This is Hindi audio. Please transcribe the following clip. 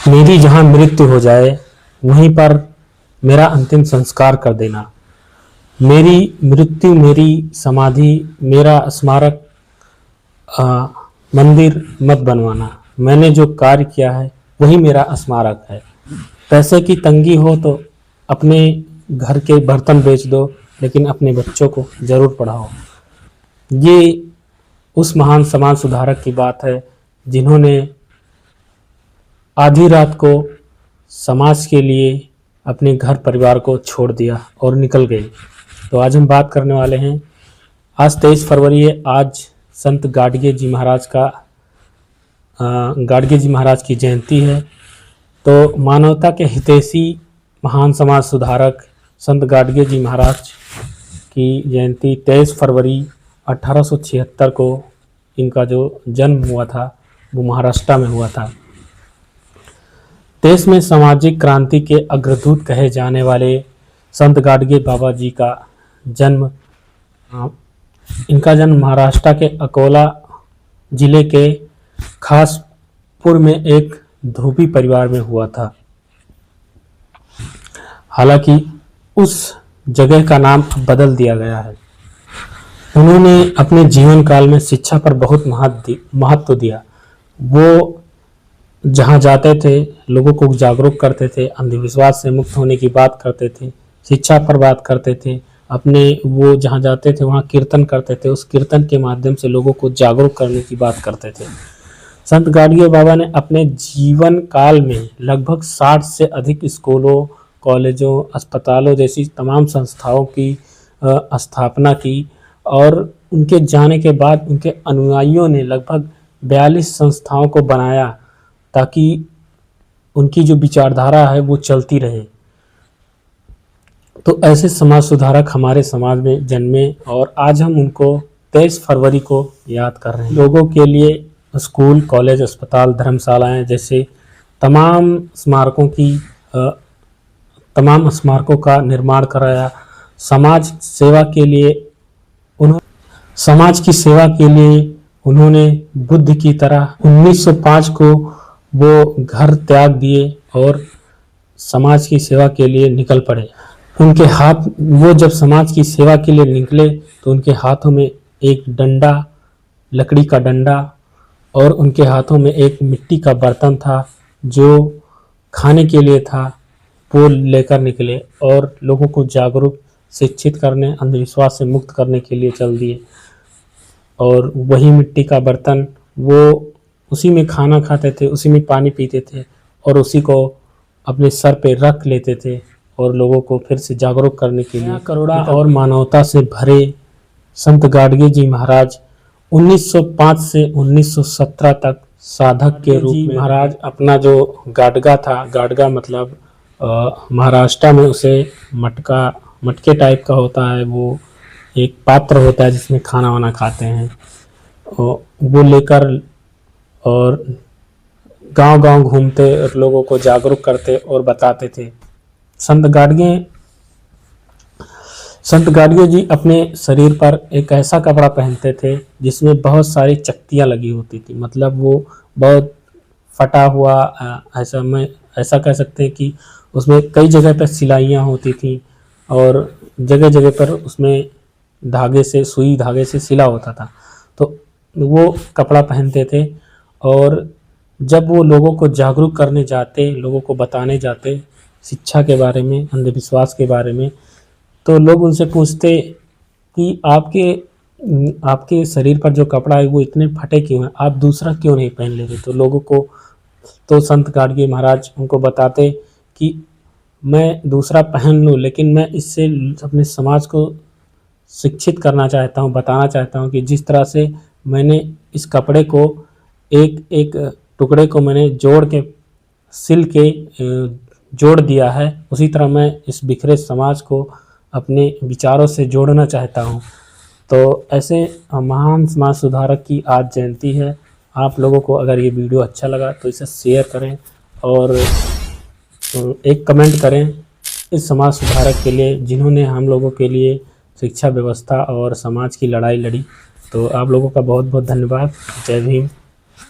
मेरी जहाँ मृत्यु हो जाए वहीं पर मेरा अंतिम संस्कार कर देना। मेरी मृत्यु, मेरी समाधि, मेरा स्मारक मंदिर मत बनवाना। मैंने जो कार्य किया है वही मेरा स्मारक है। पैसे की तंगी हो तो अपने घर के बर्तन बेच दो, लेकिन अपने बच्चों को जरूर पढ़ाओ। ये उस महान समाज सुधारक की बात है जिन्होंने आधी रात को समाज के लिए अपने घर परिवार को छोड़ दिया और निकल गए। तो आज हम बात करने वाले हैं, आज 23 फरवरी है। आज संत गाडगे जी महाराज की जयंती है। तो मानवता के हितैषी महान समाज सुधारक संत गाडगे जी महाराज की जयंती 23 फरवरी 1876 को इनका जो जन्म हुआ था वो महाराष्ट्र में हुआ था। देश में सामाजिक क्रांति के अग्रदूत कहे जाने वाले संत गाडगे बाबा जी का जन्म महाराष्ट्र के अकोला जिले के खासपुर में एक धोबी परिवार में हुआ था। हालांकि उस जगह का नाम बदल दिया गया है। उन्होंने अपने जीवन काल में शिक्षा पर बहुत महत्व दिया। वो जहाँ जाते थे लोगों को जागरूक करते थे, अंधविश्वास से मुक्त होने की बात करते थे, शिक्षा पर बात करते थे। वो जहाँ जाते थे वहाँ कीर्तन करते थे, उस कीर्तन के माध्यम से लोगों को जागरूक करने की बात करते थे। संत गाडगे बाबा ने अपने जीवन काल में लगभग 60 से अधिक स्कूलों, कॉलेजों, अस्पतालों जैसी तमाम संस्थाओं की स्थापना की और उनके जाने के बाद उनके अनुयायियों ने लगभग 42 संस्थाओं को बनाया ताकि उनकी जो विचारधारा है वो चलती रहे। तो ऐसे समाज सुधारक हमारे समाज में जन्मे और आज हम उनको 23 फरवरी को याद कर रहे हैं। लोगों के लिए स्कूल, कॉलेज, अस्पताल, धर्मशालाएं जैसे तमाम स्मारकों का निर्माण कराया। समाज की सेवा के लिए उन्होंने बुद्ध की तरह 1905 को वो घर त्याग दिए और समाज की सेवा के लिए निकल पड़े। वो जब समाज की सेवा के लिए निकले तो उनके हाथों में एक डंडा, लकड़ी का डंडा और उनके हाथों में एक मिट्टी का बर्तन था जो खाने के लिए था, वो लेकर निकले और लोगों को जागरूक, शिक्षित करने, अंधविश्वास से मुक्त करने के लिए चल दिए। और वही मिट्टी का बर्तन, वो उसी में खाना खाते थे, उसी में पानी पीते थे और उसी को अपने सर पे रख लेते थे और लोगों को फिर से जागरूक करने के लिए। करुणा और मानवता से भरे संत गाडगे जी महाराज 1905 से 1917 तक साधक के रूप में महाराज अपना जो गाडगा था, गाडगा मतलब महाराष्ट्र में उसे मटके टाइप का होता है, वो एक पात्र होता है जिसमें खाना वाना खाते हैं, वो लेकर और गांव-गांव घूमते और लोगों को जागरूक करते और बताते थे। संत गाडगे जी अपने शरीर पर एक ऐसा कपड़ा पहनते थे जिसमें बहुत सारी चकतियाँ लगी होती थी, मतलब वो बहुत फटा हुआ, ऐसा कह सकते हैं कि उसमें कई जगह पर सिलाइयाँ होती थी और जगह जगह पर उसमें सुई धागे से सिला होता था। तो वो कपड़ा पहनते थे और जब वो लोगों को जागरूक करने जाते, लोगों को बताने जाते शिक्षा के बारे में, अंधविश्वास के बारे में, तो लोग उनसे पूछते कि आपके शरीर पर जो कपड़ा है वो इतने फटे क्यों हैं, आप दूसरा क्यों नहीं पहन लेते। तो संत गाडगे महाराज उनको बताते कि मैं दूसरा पहन लूँ, लेकिन मैं इससे अपने समाज को शिक्षित करना चाहता हूँ, बताना चाहता हूँ कि जिस तरह से मैंने इस कपड़े को एक एक टुकड़े को मैंने सिल के जोड़ दिया है, उसी तरह मैं इस बिखरे समाज को अपने विचारों से जोड़ना चाहता हूँ। तो ऐसे महान समाज सुधारक की आज जयंती है। आप लोगों को अगर ये वीडियो अच्छा लगा तो इसे शेयर करें और एक कमेंट करें इस समाज सुधारक के लिए जिन्होंने हम लोगों के लिए शिक्षा व्यवस्था और समाज की लड़ाई लड़ी। तो आप लोगों का बहुत बहुत धन्यवाद। जय भीम।